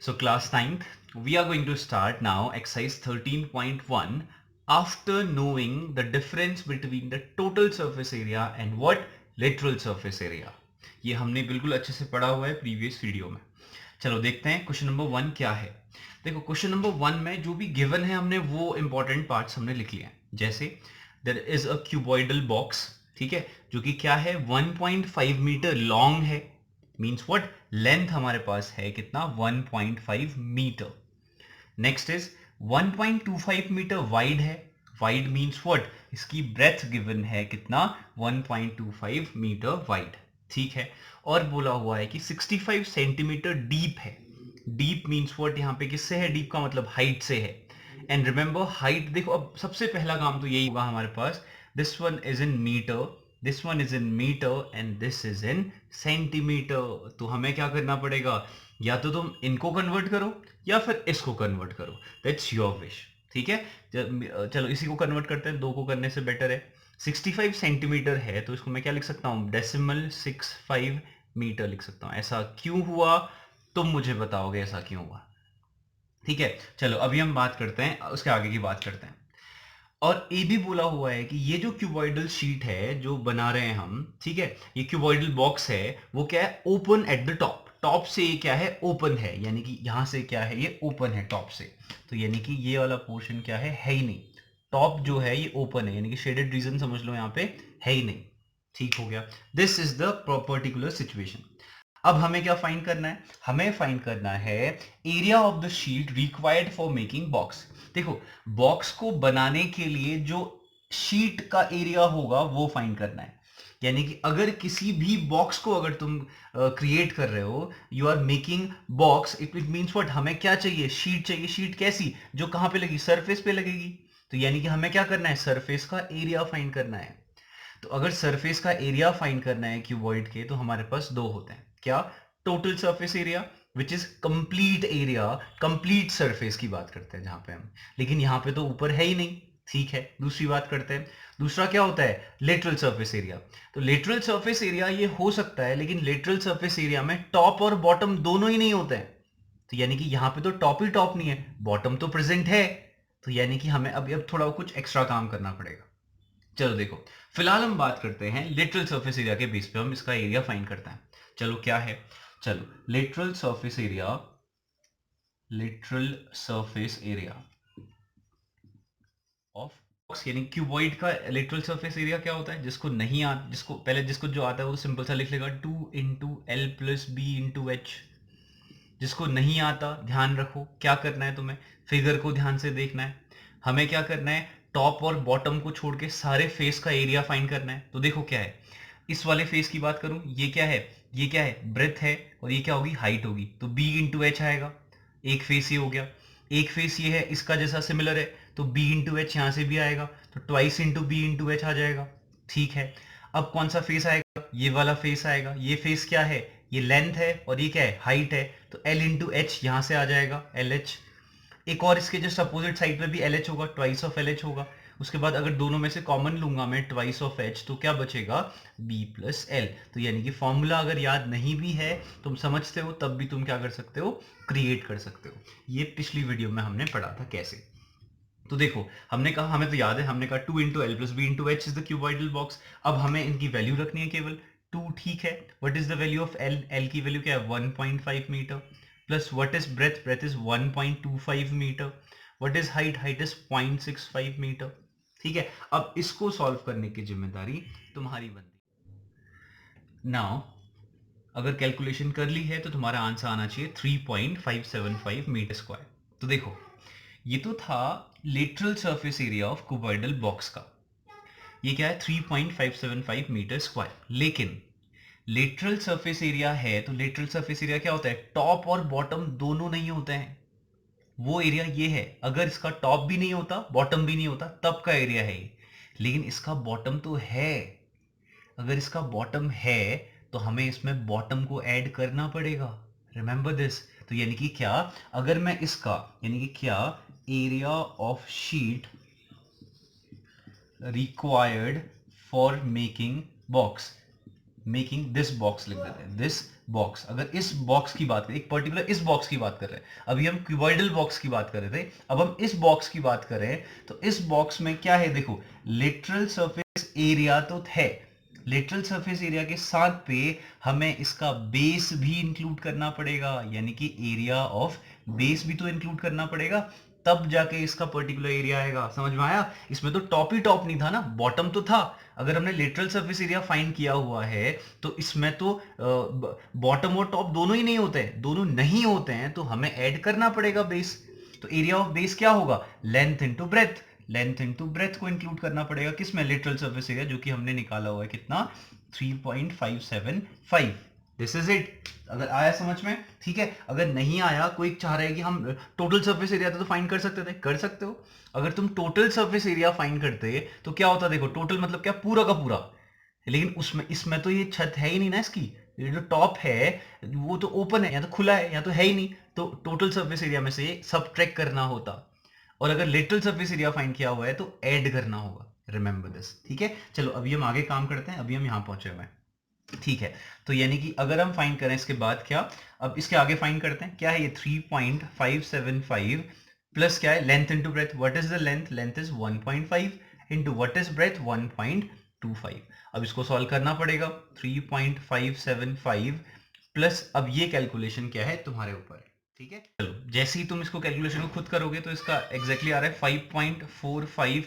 So class 9th, we are going to start now exercise 13.1 after knowing the difference between the total surface area and what lateral surface area. ये हमने बिल्कुल अच्छे से पढ़ा हुआ है प्रीवियस वीडियो में. चलो देखते हैं क्वेश्चन नंबर 1 क्या है. देखो क्वेश्चन नंबर 1 में जो भी गिवन है हमने वो इंपॉर्टेंट पार्ट्स हमने लिख लिए हैं. जैसे there is a cuboidal box, ठीक है, जो कि क्या है 1.5 मीटर लॉन्ग है. मीन्स व्हाट, लेंथ हमारे पास है कितना 1.5 metre. Next is 1.25 metre wide है. वाइड मीन्स व्हाट, इसकी ब्रेथ गिवन है कितना 1.25 मीटर वाइड, ठीक है. और बोला हुआ है कि 65 सेंटीमीटर डीप है. डीप मीन्स व्हाट, यहाँ पे किससे है डीप का मतलब हाइट से है. एंड रिमेंबर हाइट, देखो अब सबसे पहला काम तो यही होगा हमारे पास. This one is in metre, this one is in metre and this is in centimetre. तो हमें क्या करना पड़ेगा, या तो तुम इनको कन्वर्ट करो या फिर इसको कन्वर्ट करो, दैट्स योर विश, ठीक है. चलो इसी को कन्वर्ट करते हैं, दो को करने से बेटर है. 65 सेंटीमीटर है तो इसको मैं क्या लिख सकता हूँ, डेसिमल 65 मीटर लिख सकता हूँ. ऐसा क्यों हुआ तुम मुझे बताओगे, ऐसा क्यों हुआ, ठीक है. चलो अभी हम बात करते हैं, उसके आगे की बात करते हैं. और ये भी बोला हुआ है कि ये जो क्यूबॉइडल शीट है जो बना रहे हैं हम, ठीक है, ये क्यूबॉइडल बॉक्स है, वो क्या है open at the top. Top से ये क्या है ओपन है, यानी कि यहां से क्या है ये ओपन है टॉप से. तो यानी कि ये वाला पोर्शन क्या है ही नहीं. टॉप जो है ये ओपन है, यानी कि शेडेड रीजन समझ लो यहाँ पे है ही नहीं. ठीक हो गया. This is the particular situation. अब हमें क्या फाइंड करना है, हमें फाइंड करना है area of the sheet required for making box. देखो बॉक्स को बनाने के लिए जो शीट का एरिया होगा वो फाइंड करना है. यानी कि अगर किसी भी बॉक्स को अगर तुम क्रिएट कर रहे हो, you are making box, it means what, हमें क्या चाहिए, शीट चाहिए. शीट कैसी, जो कहां पे लगी, सरफेस पे लगेगी. तो यानी कि हमें क्या करना है, सरफेस का एरिया फाइंड करना है. तो अगर सरफेस का एरिया फाइंड करना है क्यूबॉइड के, तो हमारे पास दो होते हैं. क्या, total surface area which is complete area, complete surface की बात करते हैं जहां पे हम, लेकिन यहां पे तो ऊपर है ही नहीं, ठीक है. दूसरी बात करते हैं, दूसरा क्या होता है, लेटरल सरफेस एरिया. तो लेटरल सरफेस एरिया ये हो सकता है, लेकिन लेटरल सरफेस एरिया में टॉप और बॉटम दोनों ही नहीं होते हैं. तो यानी कि यहां पे तो टॉप ही टॉप नहीं है, बॉटम तो प्रेजेंट है. तो यानी कि हमें अब थोड़ा कुछ एक्स्ट्रा काम करना पड़ेगा. चलो देखो, फिलहाल हम बात करते हैं लेटरल सरफेस एरिया के बेस पे हम इसका एरिया फाइंड करते हैं. चलो क्या है, चलो lateral surface area, lateral surface area of box, यानी क्यूबॉइड का लेटरल सरफेस एरिया क्या होता है. जिसको नहीं आता, जिसको पहले जिसको जो आता है वो सिंपल सा लिख लेगा 2 into L plus B into H. जिसको नहीं आता ध्यान रखो क्या करना है तुम्हें, फिगर को ध्यान से देखना है. हमें क्या करना है, टॉप और बॉटम को छोड़ के सारे फेस का एरिया फाइंड करना है. तो देखो क्या है, इस वाले फेस की बात करूं, ये क्या है, ये क्या है ब्रेथ है, और ये क्या होगी हाइट होगी. तो बी इंटू एच आएगा. एक फेस ये हो गया. एक फेस ये है इसका जैसा सिमिलर है, तो बी इंटू एच यहां से भी आएगा, तो twice into B into H आ जाएगा. ठीक है. अब कौन सा फेस आएगा, ये वाला फेस आएगा. ये फेस क्या है, ये लेंथ है, और ये क्या है हाइट है. तो एल इंटू एच यहां से आ जाएगा, एल एच. एक और इसके जस्ट अपोजिट साइड में भी एल एच होगा, ट्वाइस ऑफ एल एच होगा. उसके बाद अगर दोनों में से कॉमन लूंगा मैं ट्वाइस ऑफ एच, तो क्या बचेगा, बी प्लस एल. तो यानी कि फॉर्मूला अगर याद नहीं भी है, तुम समझते हो, तब भी तुम क्या कर सकते हो, क्रिएट कर सकते हो. ये पिछली वीडियो में हमने पढ़ा था कैसे. तो देखो हमने कहा, हमें तो याद है, हमने कहा 2 into L plus B into H is the cuboidal box. अब हमें इनकी वैल्यू रखनी है केवल 2, ठीक है. What is the value of L, L की वैल्यू क्या है 1.5 metre, plus what is breadth, breadth is 1.25 metre, what is height, height is 0.65 metre. ठीक है. अब इसको सॉल्व करने की जिम्मेदारी तुम्हारी बनती. नाउ अगर कैलकुलेशन कर ली है तो तुम्हारा आंसर आना चाहिए 3.575 मीटर स्क्वायर. तो देखो ये तो था lateral surface area of cuboidal box का. ये क्या है 3.575 मीटर स्क्वायर. लेकिन लेटरल सरफेस एरिया है, तो लेटरल सरफेस एरिया क्या होता है, टॉप और बॉटम दोनों नहीं होते हैं. वो एरिया ये है, अगर इसका टॉप भी नहीं होता बॉटम भी नहीं होता तब का एरिया है ये. लेकिन इसका बॉटम तो है. अगर इसका बॉटम है तो हमें इसमें बॉटम को ऐड करना पड़ेगा. Remember this. तो यानी कि क्या, अगर मैं इसका, यानी कि क्या, area of sheet required for making box making this box लिख देते हैं, दिस बॉक्स। अगर इस बॉक्स की बात करें, एक पर्टिकुलर इस बॉक्स की बात कर रहे हैं, अभी हम क्यूबॉइडल बॉक्स की बात कर रहे थे, अब हम इस बॉक्स की बात करें तो इस बॉक्स में क्या है, देखो लेटरल सरफेस एरिया तो है, लेटरल सरफेस एरिया के साथ पे हमें इसका बेस भी इंक्लूड करना पड़ेगा, यानी कि एरिया ऑफ बेस भी तो इंक्लूड करना पड़ेगा, तब जाके इसका पर्टिकुलर एरिया आएगा। समझ में आया? इसमें तो टॉप ही टॉप नहीं था ना, बॉटम तो था। अगर हमने लेटरल सरफेस एरिया फाइंड किया हुआ है तो इसमें तो बॉटम और टॉप दोनों ही नहीं होते हैं, दोनों नहीं होते हैं, तो हमें ऐड करना पड़ेगा बेस। तो एरिया ऑफ बेस क्या होगा, length into breath, length into breath को इंक्लूड करना पड़ेगा किसमें, लेटरल सरफेस एरिया, जो कि हमने निकाला हुआ है कितना, 3.575। This is it. अगर आया समझ में, ठीक है। अगर नहीं आया, कोई चाह रहा है कि हम टोटल सरफेस एरिया तो फाइंड कर सकते थे, कर सकते हो। अगर तुम टोटल सरफेस एरिया फाइंड करते तो क्या होता, देखो टोटल मतलब क्या, पूरा का पूरा, लेकिन उसमें इसमें तो ये छत है ही नहीं ना इसकी, ये जो टॉप है वो तो ओपन है, या तो खुला है या तो है ही नहीं, तो टोटल सरफेस एरिया में से सबट्रैक्ट करना होता। और अगर लेटरल सरफेस एरिया फाइंड किया हुआ है तो ऐड करना होगा, रिमेंबर दिस, ठीक है। चलो अभी हम आगे काम करते हैं, अभी हम यहां पहुंचे हुए हैं, ठीक है। तो यानी कि अगर हम फाइंड करें इसके बाद क्या, अब इसके आगे फाइंड करते हैं, क्या है ये 3.575 प्लस क्या है, length into breadth. What is the length, length is 1.5 into what is breadth, 1.25। अब इसको सॉल्व करना पड़ेगा, 3.575 प्लस, अब ये कैलकुलेशन क्या है तुम्हारे ऊपर, ठीक है। चलो जैसे ही तुम इसको कैलकुलेशन को खुद करोगे तो इसका एग्जैक्टली आ रहा है 5.45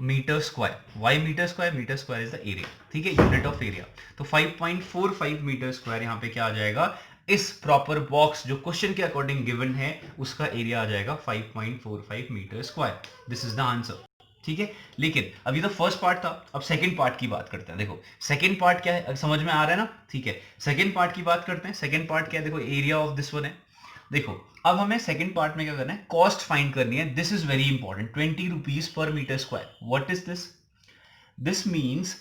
metre square. Why metre square, metre square is the area, ठीक है, यूनिट ऑफ एरिया। तो 5.45 मीटर स्क्वायर यहाँ पे क्या आ जाएगा, इस प्रॉपर बॉक्स जो क्वेश्चन के अकॉर्डिंग गिवन है उसका एरिया आ जाएगा 5.45 metre square. This is the answer, ठीक है। लेकिन अभी तो फर्स्ट पार्ट था, अब सेकंड पार्ट की बात करते हैं। देखो सेकंड पार्ट क्या है, समझ में आ रहा है ना, ठीक है। सेकंड पार्ट की बात करते हैं। सेकंड पार्ट क्या है, देखो एरिया ऑफ दिस वन है। देखो अब हमें सेकंड पार्ट में क्या करना है, कॉस्ट फाइंड करनी है। This is very important, 20 rupees per metre square. What is this, this means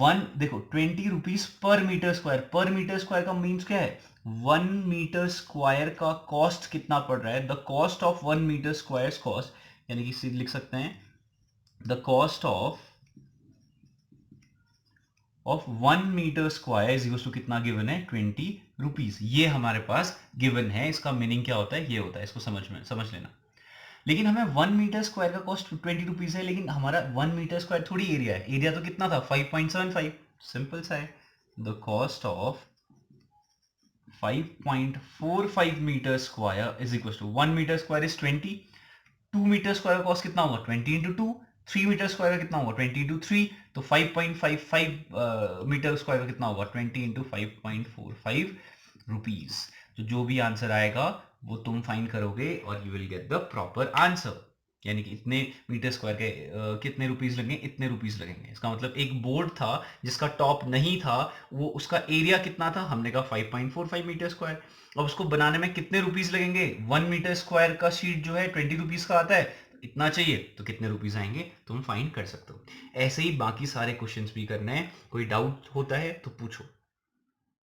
one, देखो 20 rupees per metre square, per metre square का मीन्स क्या है, 1 मीटर स्क्वायर का कॉस्ट कितना पड़ रहा है, the cost of 1 metre square cost, यानी कि सीधे लिख सकते हैं the cost of 1 metre square is equal to कितना गिवन है, 20 रुपीज। ये हमारे पास गिवन है, इसका मीनिंग क्या होता है, ये होता है, इसको समझ लेना। लेकिन हमें 1 मीटर स्क्वायर का कॉस्ट 20 रुपीज है, लेकिन हमारा 1 मीटर स्क्वायर थोड़ी एरिया है, एरिया तो कितना था 5.75, सिंपल सा है, the cost of 5.45 metre square is equal to 1 metre square is 20, 2 metre square का कॉस्ट कितना होगा 20 इंटू 2, 3 मीटर स्क्वायर का कितना होगा 20 इंटू 3, तो 5.55 मीटर स्क्वायर का कितना होगा 20 इंटू 5.45 रुपीज। तो जो भी आंसर आएगा वो तुम फाइंड करोगे और you will get the proper answer, यानी कि इतने मीटर स्क्वायर के कितने रुपीस लगेंगे, इतने रुपीस लगेंगे। इसका मतलब एक बोर्ड था जिसका टॉप नहीं था, वो उसका एरिया कितना था, हमने कहा 5.45 मीटर स्क्वायर। अब उसको बनाने में कितने रुपीस लगेंगे, 1 मीटर स्क्वायर का शीट जो है 20 रुपीस का आता है, इतना चाहिए तो कितने रुपीस आएंगे तुम फाइंड कर सकते हो। ऐसे ही बाकी सारे क्वेश्चंस भी करने हैं, कोई डाउट होता है तो पूछो।